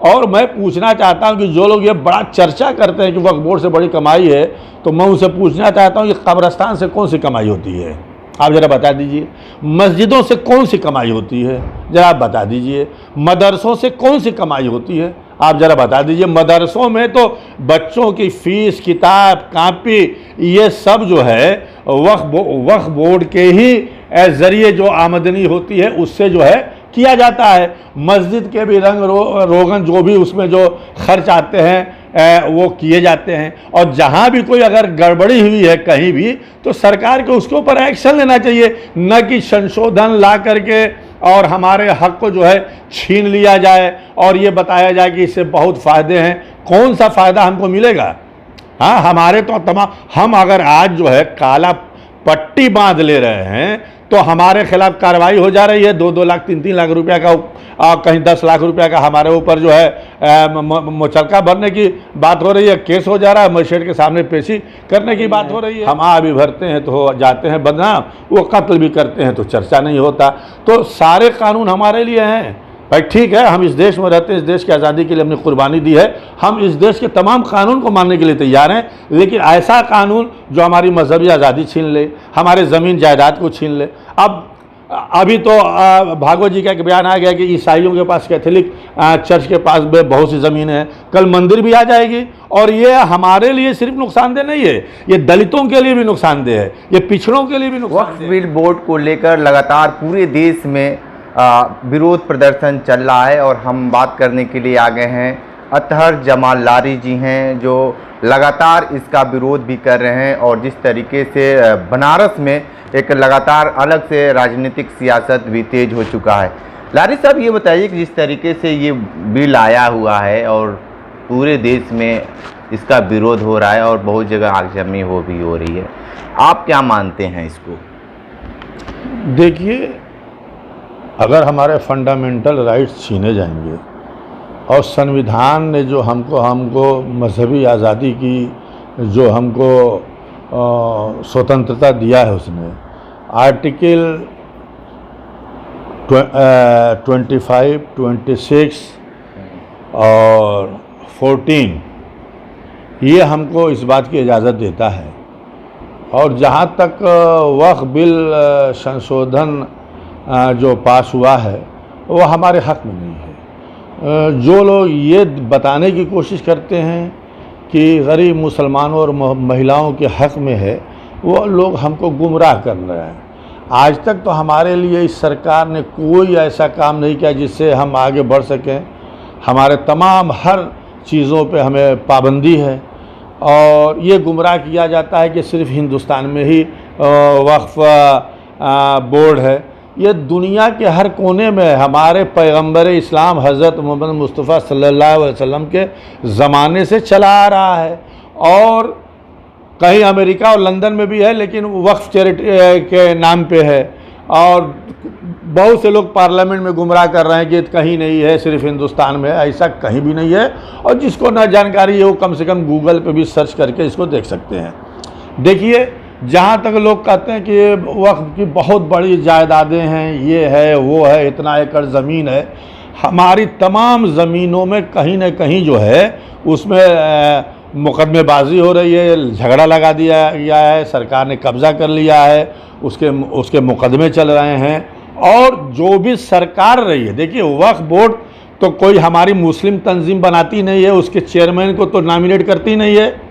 और मैं पूछना चाहता हूं कि जो लोग ये बड़ा चर्चा करते हैं कि वक्फ बोर्ड से बड़ी कमाई है, तो मैं उनसे पूछना चाहता हूं कि कब्रिस्तान से कौन सी कमाई होती है, आप ज़रा बता दीजिए। मस्जिदों से कौन सी कमाई होती है, ज़रा आप बता दीजिए। मदरसों से कौन सी कमाई होती है, आप ज़रा बता दीजिए। मदरसों में तो बच्चों की फ़ीस, किताब, कापी, ये सब जो है वक्फ बोर्ड के ही ज़रिए जो आमदनी होती है उससे जो है किया जाता है। मस्जिद के भी रंग रोगन जो भी उसमें जो खर्च आते हैं वो किए जाते हैं। और जहाँ भी कोई अगर गड़बड़ी हुई है कहीं भी, तो सरकार को उसके ऊपर एक्शन लेना चाहिए, न कि संशोधन ला करके और हमारे हक को जो है छीन लिया जाए और ये बताया जाए कि इससे बहुत फ़ायदे हैं। कौन सा फ़ायदा हमको मिलेगा? हाँ, हमारे तो तमाम, हम अगर आज जो है काला पट्टी बांध ले रहे हैं तो हमारे खिलाफ कार्रवाई हो जा रही है। 2-2 लाख 3-3 लाख रुपया का, कहीं 10 लाख रुपया का हमारे ऊपर जो है मुचलका भरने की बात हो रही है, केस हो जा रहा है, मजिस्ट्रेट के सामने पेशी करने की बात हो रही है। हम भी भरते हैं तो हो जाते हैं बदनाम, वो कत्ल भी करते हैं तो चर्चा नहीं होता। तो सारे कानून हमारे लिए हैं भाई। ठीक है, हम इस देश में रहते हैं, इस देश की आज़ादी के लिए हमने कुर्बानी दी है, हम इस देश के तमाम कानून को मानने के लिए तैयार हैं, लेकिन ऐसा कानून जो हमारी मजहबी आज़ादी छीन ले, हमारे ज़मीन जायदाद को छीन ले। अब अभी तो भागवत जी का एक बयान आ गया कि ईसाइयों के पास, कैथोलिक चर्च के पास भी बहुत सी ज़मीन है, कल मंदिर भी आ जाएगी। और ये हमारे लिए सिर्फ नुकसानदेह नहीं है, ये दलितों के लिए भी नुकसानदेह है, ये पिछड़ों के लिए भी नुकसानदेह है। वक्फ बोर्ड को लेकर लगातार पूरे देश में विरोध प्रदर्शन चल रहा है और हम बात करने के लिए आ गए हैं। अतहर जमाल लारी जी हैं जो लगातार इसका विरोध भी कर रहे हैं और जिस तरीके से बनारस में एक लगातार अलग से राजनीतिक सियासत भी तेज हो चुका है। लारी साहब, ये बताइए कि जिस तरीके से ये बिल आया हुआ है और पूरे देश में इसका विरोध हो रहा है और बहुत जगह आगजनी भी हो रही है, आप क्या मानते हैं इसको? देखिए, अगर हमारे फंडामेंटल राइट्स छीने जाएंगे और संविधान ने जो हमको मजहबी आज़ादी की जो हमको स्वतंत्रता दिया है, उसमें आर्टिकल 25, 26 और 14 ये हमको इस बात की इजाज़त देता है। और जहाँ तक वक्फ बिल संशोधन जो पास हुआ है वो हमारे हक़ में नहीं है। जो लोग ये बताने की कोशिश करते हैं कि गरीब मुसलमानों और महिलाओं के हक़ में है, वो लोग हमको गुमराह कर रहे हैं। आज तक तो हमारे लिए इस सरकार ने कोई ऐसा काम नहीं किया जिससे हम आगे बढ़ सकें। हमारे तमाम हर चीज़ों पे हमें पाबंदी है और ये गुमराह किया जाता है कि सिर्फ़ हिंदुस्तान में ही वक्फ बोर्ड है। ये दुनिया के हर कोने में हमारे पैगंबर इस्लाम हज़रत मोहम्मद मुस्तफ़ा सल्लल्लाहु अलैहि वसल्लम के ज़माने से चला आ रहा है। और कहीं अमेरिका और लंदन में भी है, लेकिन वक्फ चैरिटी के नाम पे है। और बहुत से लोग पार्लियामेंट में गुमराह कर रहे हैं कि कहीं नहीं है, सिर्फ हिंदुस्तान में है। ऐसा कहीं भी नहीं है। और जिसको ना जानकारी है वो कम से कम गूगल पे भी सर्च करके इसको देख सकते हैं। देखिए, जहाँ तक लोग कहते हैं कि वक्फ की बहुत बड़ी जायदादें हैं, ये है वो है, इतना एकड़ ज़मीन है, हमारी तमाम ज़मीनों में कहीं न कहीं जो है उसमें मुकदमेबाजी हो रही है, झगड़ा लगा दिया गया है, सरकार ने कब्ज़ा कर लिया है, उसके मुकदमे चल रहे हैं। और जो भी सरकार रही है, देखिए वक्फ बोर्ड तो कोई हमारी मुस्लिम तंजीम बनाती नहीं है, उसके चेयरमैन को तो नॉमिनेट करती नहीं है।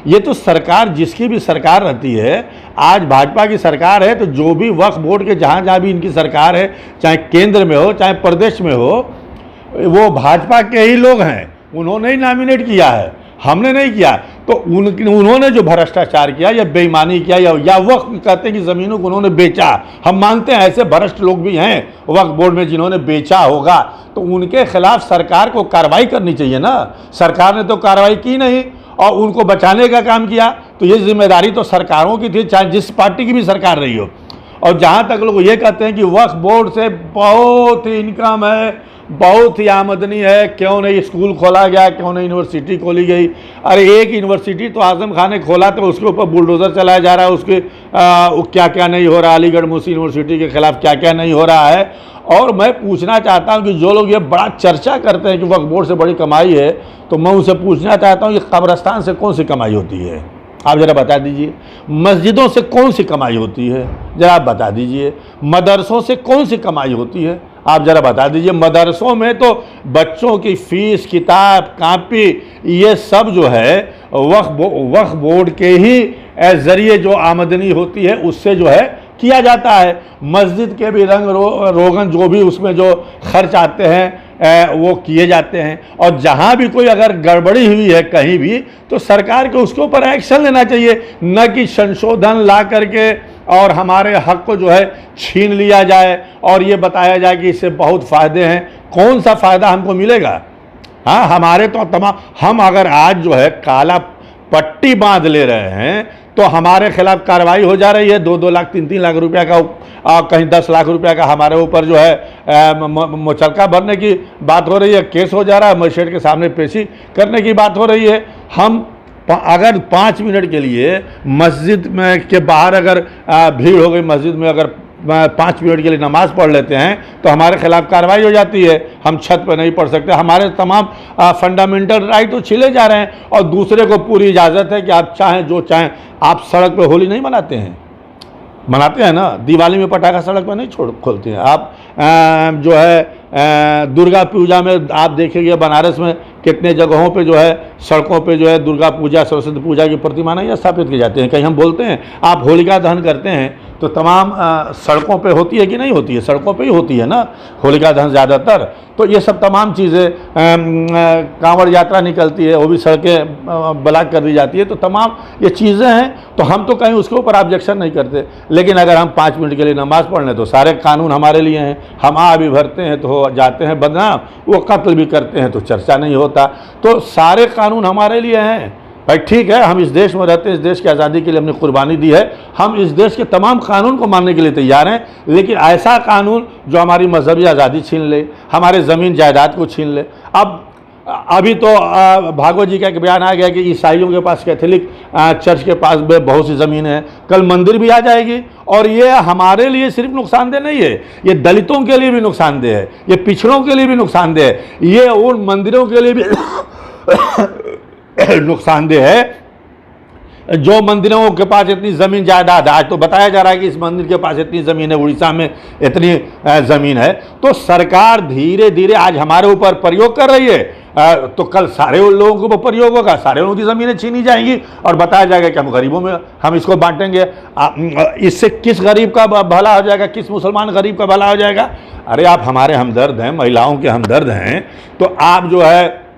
ये तो सरकार, जिसकी भी सरकार रहती है, आज भाजपा की सरकार है तो जो भी वक्फ बोर्ड के जहाँ भी इनकी सरकार है, चाहे केंद्र में हो चाहे प्रदेश में हो, वो भाजपा के ही लोग हैं, उन्होंने ही नॉमिनेट किया है, हमने नहीं किया। तो उन्होंने जो भ्रष्टाचार किया या बेईमानी किया या वक्फ कहते हैं कि ज़मीनों को उन्होंने बेचा, हम मानते हैं ऐसे भ्रष्ट लोग भी हैं वक्फ बोर्ड में जिन्होंने बेचा होगा, तो उनके खिलाफ सरकार को कार्रवाई करनी चाहिए ना। सरकार ने तो कार्रवाई की नहीं और उनको बचाने का काम किया। तो ये जिम्मेदारी तो सरकारों की थी, चाहे जिस पार्टी की भी सरकार रही हो। और जहाँ तक लोग ये कहते हैं कि वक्फ बोर्ड से बहुत ही इनकम है, बहुत ही आमदनी है, क्यों नहीं स्कूल खोला गया, क्यों नहीं यूनिवर्सिटी खोली गई। अरे एक यूनिवर्सिटी तो आजम खान ने खोला तो उसके ऊपर बुलडोज़र चलाया जा रहा है, उसके क्या क्या नहीं हो रहा, अलीगढ़ मुस्लिम यूनिवर्सिटी के खिलाफ क्या क्या नहीं हो रहा है। और मैं पूछना चाहता हूं कि जो लोग ये बड़ा चर्चा करते हैं कि वक्फ बोर्ड से बड़ी कमाई है, तो मैं उनसे पूछना चाहता हूं कि कब्रिस्तान से कौन सी कमाई होती है, आप ज़रा बता दीजिए। मस्जिदों से कौन सी कमाई होती है, ज़रा आप बता दीजिए। मदरसों से कौन सी कमाई होती है, आप ज़रा बता दीजिए। मदरसों में तो बच्चों की फ़ीस, किताब, कापी, ये सब जो है वक्फ बोर्ड के ही ज़रिए जो आमदनी होती है उससे जो है किया जाता है। मस्जिद के भी रंग रोगन जो भी उसमें जो खर्च आते हैं वो किए जाते हैं। और जहाँ भी कोई अगर गड़बड़ी हुई है कहीं भी, तो सरकार को उसके ऊपर एक्शन लेना चाहिए, न कि संशोधन ला करके और हमारे हक को जो है छीन लिया जाए और ये बताया जाए कि इससे बहुत फ़ायदे हैं। कौन सा फ़ायदा हमको मिलेगा? हाँ, हमारे तो तमाम, हम अगर आज जो है काला पट्टी बांध ले रहे हैं तो हमारे खिलाफ कार्रवाई हो जा रही है। 2-2 लाख 3-3 लाख रुपया का, कहीं 10 लाख रुपया का हमारे ऊपर जो है मुचलका भरने की बात हो रही है, केस हो जा रहा है, मजिस्ट्रेट के सामने पेशी करने की बात हो रही है। हम अगर 5 मिनट के लिए मस्जिद में के बाहर अगर भीड़ हो गई, मस्जिद में अगर 5 मिनट के लिए नमाज़ पढ़ लेते हैं तो हमारे खिलाफ कार्रवाई हो जाती है। हम छत पर नहीं पढ़ सकते, हमारे तमाम फंडामेंटल राइट तो छीले जा रहे हैं। और दूसरे को पूरी इजाज़त है कि आप चाहें जो चाहें। आप सड़क पे होली नहीं मनाते हैं, मनाते हैं ना, दिवाली में पटाखा सड़क पर नहीं खोलते हैं। आप जो है दुर्गा पूजा में आप देखेंगे बनारस में कितने जगहों पे जो है सड़कों पे जो है दुर्गा पूजा, सरस्वती पूजा की प्रतिमा नहीं स्थापित की जाती है। कहीं हम बोलते हैं आप होलिका दहन करते हैं तो तमाम सड़कों पे होती है कि नहीं होती है? सड़कों पे ही होती है ना होलिका दहन ज़्यादातर। तो ये सब तमाम चीज़ें, कांवड़ यात्रा निकलती है वो भी सड़कें ब्लॉक कर दी जाती है। तो तमाम ये चीज़ें हैं, तो हम तो कहीं उसके ऊपर ऑब्जेक्शन नहीं करते। लेकिन अगर हम 5 मिनट के लिए नमाज़ पढ़ लें तो सारे कानून हमारे लिए हैं। हम आ भी भरते हैं तो हो जाते हैं बदनाम, वो कत्ल भी करते हैं तो चर्चा नहीं होता। तो सारे कानून हमारे लिए हैं भाई। ठीक है, हम इस देश में रहते हैं, इस देश की आज़ादी के लिए हमने कुर्बानी दी है, हम इस देश के तमाम कानून को मानने के लिए तैयार हैं। लेकिन ऐसा कानून जो हमारी मजहबी आज़ादी छीन ले, हमारे ज़मीन जायदाद को छीन ले। अब अभी तो भागवत जी का एक बयान आ गया कि ईसाइयों के पास, कैथोलिक चर्च के पास में बहुत सी ज़मीन है, कल मंदिर भी आ जाएगी। और ये हमारे लिए सिर्फ नुकसानदेह नहीं है, ये दलितों के लिए भी नुकसानदेह है, ये पिछड़ों के लिए भी नुकसानदेह है, ये उन मंदिरों के लिए भी नुकसानदेह है जो मंदिरों के पास इतनी ज़मीन जायदाद। आज तो बताया जा रहा है कि इस मंदिर के पास इतनी ज़मीन है, उड़ीसा में इतनी ज़मीन है। तो सरकार धीरे धीरे आज हमारे ऊपर प्रयोग कर रही है, तो कल सारे लोगों के ऊपर प्रयोग होगा, सारे लोगों की ज़मीनें छीनी जाएंगी और बताया जाएगा कि हम गरीबों में हम इसको बांटेंगे। इससे किस गरीब का भला हो जाएगा, किस मुसलमान गरीब का भला हो जाएगा? अरे आप हमारे हमदर्द हैं, महिलाओं के हमदर्द हैं, तो आप जो है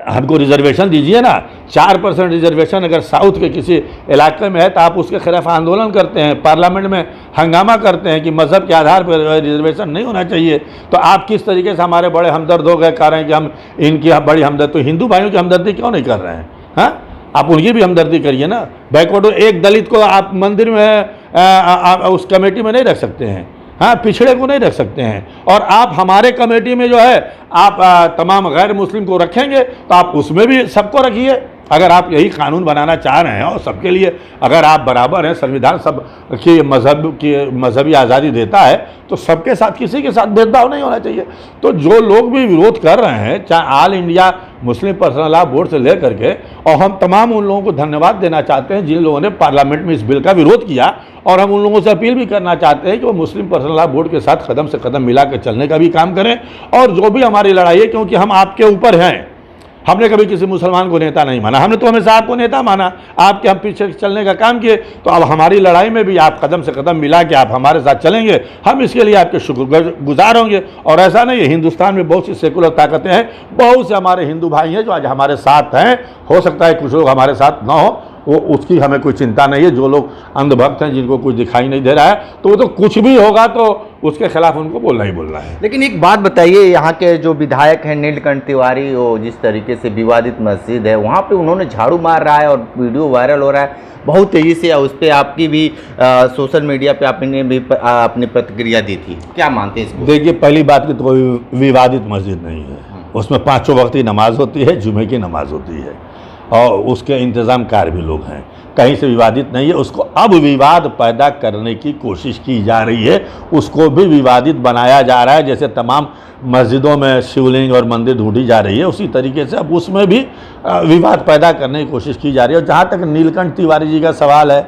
हमको रिजर्वेशन दीजिए ना। 4% रिजर्वेशन अगर साउथ के किसी इलाके में है तो आप उसके खिलाफ आंदोलन करते हैं, पार्लियामेंट में हंगामा करते हैं कि मज़हब के आधार पर रिजर्वेशन नहीं होना चाहिए। तो आप किस तरीके से हमारे बड़े हमदर्द हो गए, कह रहे हैं कि हम इनकी बड़ी हमदर्द। तो हिंदू भाइयों की हमदर्दी क्यों नहीं कर रहे हैं? हाँ, आप उनकी भी हमदर्दी करिए ना। बैकवर्ड एक दलित को आप मंदिर में उस कमेटी में नहीं रख सकते हैं, हाँ, पिछड़े को नहीं रख सकते हैं। और आप हमारे कमेटी में जो है आप तमाम गैर मुस्लिम को रखेंगे तो आप उसमें भी सबको रखिए। अगर आप यही कानून बनाना चाह रहे हैं और सबके लिए अगर आप बराबर हैं, संविधान सब की मजहबी आज़ादी देता है, तो सबके साथ, किसी के साथ भेदभाव नहीं होना चाहिए। तो जो लोग भी विरोध कर रहे हैं, चाहे all India Muslim personal law board से लेकर के, और हम तमाम उन लोगों को धन्यवाद देना चाहते हैं जिन लोगों ने पार्लियामेंट में इस बिल का विरोध किया। और हम उन लोगों से अपील भी करना चाहते हैं कि वो मुस्लिम पर्सनल लॉ बोर्ड के साथ कदम से कदम मिला कर चलने का भी काम करें। और जो भी हमारी लड़ाई है, क्योंकि हम आपके ऊपर हैं, हमने कभी किसी मुसलमान को नेता नहीं माना, हमने तो हमेशा आपको नेता माना, आपके हम पीछे चलने का काम किए। तो अब हमारी लड़ाई में भी आप कदम से कदम मिला के आप हमारे साथ चलेंगे, हम इसके लिए आपके शुक्रगुजार होंगे। और ऐसा नहीं है, हिंदुस्तान में बहुत सी सेकुलर ताकतें हैं, बहुत से हमारे हिंदू भाई हैं जो आज हमारे साथ हैं। हो सकता है कुछ लोग हमारे साथ ना हो, वो उसकी हमें कोई चिंता नहीं है। जो लोग अंधभक्त हैं, जिनको कुछ दिखाई नहीं दे रहा है, तो वो तो कुछ भी होगा तो उसके खिलाफ उनको बोलना ही बोलना है। लेकिन एक बात बताइए, यहाँ के जो विधायक हैं नीलकंठ तिवारी, वो जिस तरीके से विवादित मस्जिद है वहाँ पे उन्होंने झाड़ू मार रहा है और वीडियो वायरल हो रहा है बहुत तेज़ी से, उस पर आपकी भी सोशल मीडिया पे आपने भी अपनी प्रतिक्रिया दी थी, क्या मानते हैं इसको? देखिए, पहली बात की तो कोई विवादित मस्जिद नहीं है, उसमें 5 वक्त की नमाज होती है, जुमे की नमाज होती है और उसके इंतज़ामकार भी लोग हैं, कहीं से विवादित नहीं है। उसको अब विवाद पैदा करने की कोशिश की जा रही है, उसको भी विवादित बनाया जा रहा है। जैसे तमाम मस्जिदों में शिवलिंग और मंदिर ढूंढी जा रही है, उसी तरीके से अब उसमें भी विवाद पैदा करने की कोशिश की जा रही है। और जहाँ तक नीलकंठ तिवारी जी का सवाल है,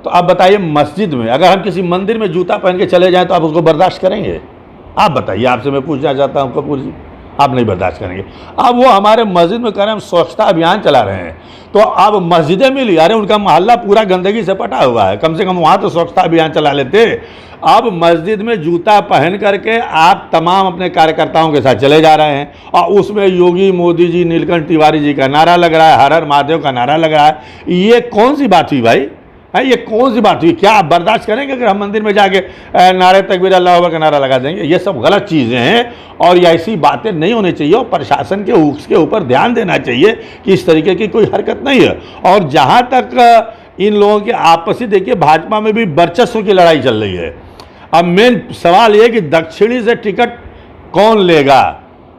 तो आप बताइए, मस्जिद में अगर हम किसी मंदिर में जूता पहन के चले जाएँ तो आप उसको बर्दाश्त करेंगे? आप बताइए, आपसे मैं पूछना चाहता हूँ कपूर जी, आप नहीं बर्दाश्त करेंगे। अब वो हमारे मस्जिद में कह रहे हैं हम स्वच्छता अभियान चला रहे हैं, तो अब मस्जिदें मिली, अरे उनका मोहल्ला पूरा गंदगी से पटा हुआ है, कम से कम वहाँ तो स्वच्छता अभियान चला लेते। अब मस्जिद में जूता पहन करके आप तमाम अपने कार्यकर्ताओं के साथ चले जा रहे हैं और उसमें योगी मोदी जी, नीलकंठ तिवारी जी का नारा लग रहा है, हर हर महादेव का नारा लग रहा है। ये कौन सी बात हुई भाई? है ये कौन सी बात हुई? क्या आप बर्दाश्त करेंगे अगर हम मंदिर में जाके नारे तकबीर अल्लाह अकबर का नारा लगा देंगे? ये सब गलत चीज़ें हैं और ये ऐसी बातें नहीं होनी चाहिए और प्रशासन के उसके ऊपर ध्यान देना चाहिए कि इस तरीके की कोई हरकत नहीं है। और जहाँ तक इन लोगों के आपसी, देखिए भाजपा में भी वर्चस्व की लड़ाई चल रही है। अब मेन सवाल ये कि दक्षिणी से टिकट कौन लेगा?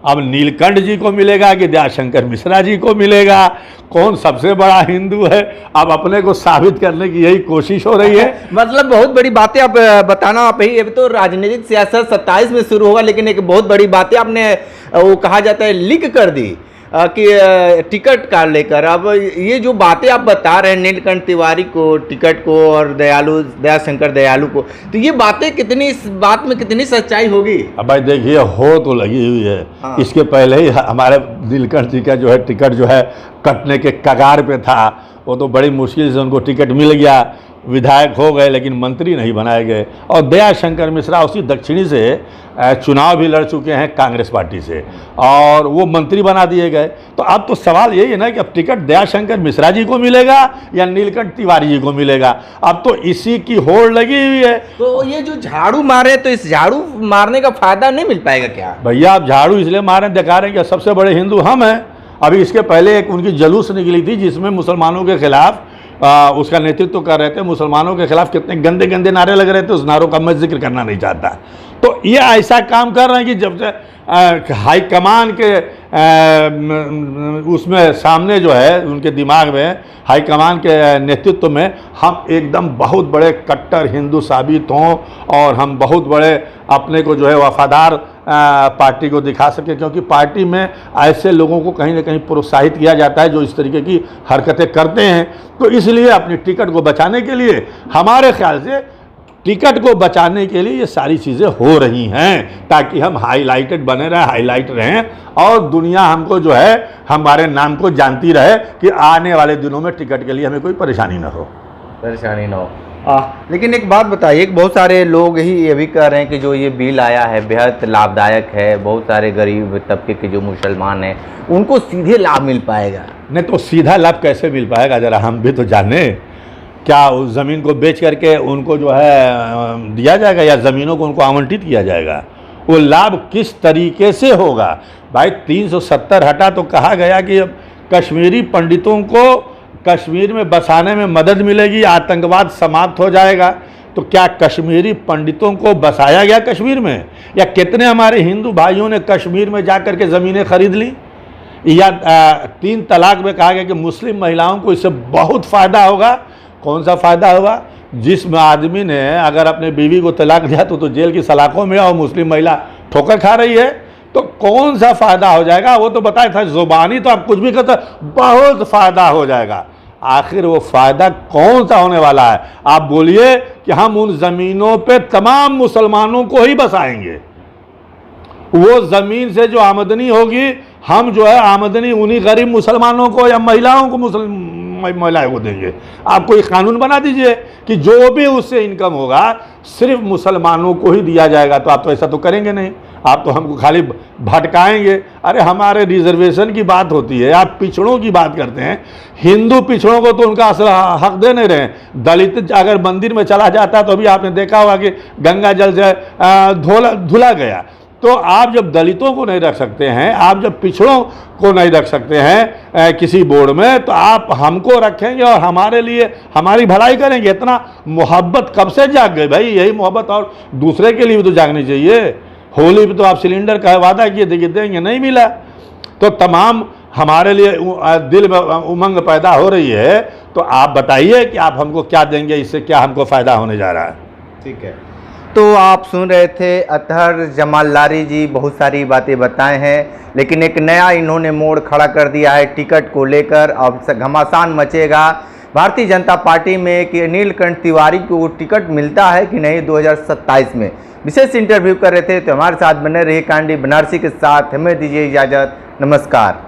अब नीलकंठ जी को मिलेगा कि दयाशंकर मिश्रा जी को मिलेगा? कौन सबसे बड़ा हिंदू है? अब अपने को साबित करने की यही कोशिश हो रही है। मतलब बहुत बड़ी बातें आप बताना, आप ही अभी तो राजनीतिक सियासत 27 में शुरू होगा, लेकिन एक बहुत बड़ी बातें आपने वो कहा जाता है लीक कर दी कि टिकट का लेकर। अब ये जो बातें आप बता रहे हैं नीलकंठ तिवारी को, टिकट को और दयाशंकर दयालु को, तो ये बातें कितनी, इस बात में कितनी सच्चाई होगी? अब भाई देखिए, हो तो लगी हुई है। हाँ। इसके पहले ही हमारे नीलकंठ जी का जो है टिकट जो है कटने के कगार पे था, वो तो बड़ी मुश्किल से उनको टिकट मिल गया, विधायक हो गए लेकिन मंत्री नहीं बनाए गए। और दयाशंकर मिश्रा उसी दक्षिणी से चुनाव भी लड़ चुके हैं कांग्रेस पार्टी से और वो मंत्री बना दिए गए। तो अब तो सवाल यही है ना कि अब टिकट दयाशंकर मिश्रा जी को मिलेगा या नीलकंठ तिवारी जी को मिलेगा? अब तो इसी की होड़ लगी हुई है। तो ये जो झाड़ू मारे, तो इस झाड़ू मारने का फायदा नहीं मिल पाएगा क्या? भैया, आप झाड़ू इसलिए मारें, दिखा रहे हैं कि सबसे बड़े हिंदू हम हैं। अभी इसके पहले एक उनकी जुलूस निकली थी जिसमें मुसलमानों के खिलाफ उसका नेतृत्व कर रहे थे, मुसलमानों के खिलाफ कितने गंदे गंदे नारे लग रहे थे, उस नारों का मैं जिक्र करना नहीं चाहता। तो ये ऐसा काम कर रहे हैं कि जब से हाईकमान के उसमें सामने जो है उनके दिमाग में, हाईकमान के नेतृत्व में हम एकदम बहुत बड़े कट्टर हिंदू साबित हों और हम बहुत बड़े अपने को जो है वफादार पार्टी को दिखा सके, क्योंकि पार्टी में ऐसे लोगों को कहीं ना कहीं प्रोत्साहित किया जाता है जो इस तरीके की हरकतें करते हैं। तो इसलिए अपनी टिकट को बचाने के लिए, हमारे ख्याल से टिकट को बचाने के लिए ये सारी चीज़ें हो रही हैं ताकि हम हाईलाइटेड बने रहें, हाईलाइट रहें और दुनिया हमको जो है हमारे नाम को जानती रहे कि आने वाले दिनों में टिकट के लिए हमें कोई परेशानी ना हो। लेकिन एक बात बताइए, एक बहुत सारे लोग ही ये भी कह रहे हैं कि जो ये बिल आया है बेहद लाभदायक है, बहुत सारे गरीब तबके के जो मुसलमान हैं उनको सीधे लाभ मिल पाएगा। नहीं तो सीधा लाभ कैसे मिल पाएगा, ज़रा हम भी तो जाने। क्या उस ज़मीन को बेच करके उनको जो है दिया जाएगा या ज़मीनों को उनको आवंटित किया जाएगा? वो लाभ किस तरीके से होगा? भाई 370 हटा तो कहा गया कि अब कश्मीरी पंडितों को कश्मीर में बसाने में मदद मिलेगी, आतंकवाद समाप्त हो जाएगा। तो क्या कश्मीरी पंडितों को बसाया गया कश्मीर में? या कितने हमारे हिंदू भाइयों ने कश्मीर में जा कर के ज़मीनें खरीद ली? या 3 तलाक में कहा गया कि मुस्लिम महिलाओं को इससे बहुत फ़ायदा होगा। कौन सा फ़ायदा होगा? जिस आदमी ने अगर अपने बीवी को तलाक दिया तो जेल की सलाखों में और मुस्लिम महिला ठोकर खा रही है, तो कौन सा फ़ायदा हो जाएगा? वो तो बताया था ज़ुबानी तो आप कुछ भी कहते, बहुत फ़ायदा हो जाएगा। आखिर वो फ़ायदा कौन सा होने वाला है? आप बोलिए कि हम उन ज़मीनों पे तमाम मुसलमानों को ही बसाएंगे, वो ज़मीन से जो आमदनी होगी हम जो है आमदनी उन्हीं गरीब मुसलमानों को या महिलाओं को महिलाओं को देंगे। आप कोई कानून बना दीजिए कि जो भी उससे इनकम होगा सिर्फ मुसलमानों को ही दिया जाएगा। तो आप तो ऐसा तो करेंगे नहीं, आप तो हमको खाली भटकाएंगे। अरे हमारे रिजर्वेशन की बात होती है, आप पिछड़ों की बात करते हैं। हिंदू पिछड़ों को तो उनका असल हक दे नहीं रहे। दलित अगर मंदिर में चला जाता है तो अभी आपने देखा होगा कि गंगा जल से धुला गया। तो आप जब दलितों को नहीं रख सकते हैं, आप जब पिछड़ों को नहीं रख सकते हैं किसी बोर्ड में, तो आप हमको रखेंगे और हमारे लिए हमारी भलाई करेंगे। इतना मोहब्बत कब से जाग गई भाई? यही मोहब्बत और दूसरे के लिए भी तो जागनी चाहिए। होली पे तो आप सिलेंडर का वादा किए थे कि देंगे, नहीं मिला। तो तमाम हमारे लिए दिल में उमंग पैदा हो रही है। तो आप बताइए कि आप हमको क्या देंगे, इससे क्या हमको फ़ायदा होने जा रहा है। ठीक है, तो आप सुन रहे थे अतहर जमाल लारी जी, बहुत सारी बातें बताए हैं, लेकिन एक नया इन्होंने मोड़ खड़ा कर दिया है टिकट को लेकर। अब घमासान मचेगा भारतीय जनता पार्टी में कि नीलकंठ तिवारी को टिकट मिलता है कि नहीं 2027 में। विशेष इंटरव्यू कर रहे थे, तो हमारे साथ बने रहिए। कांडी बनारसी के साथ हमें दीजिए इजाज़त। नमस्कार।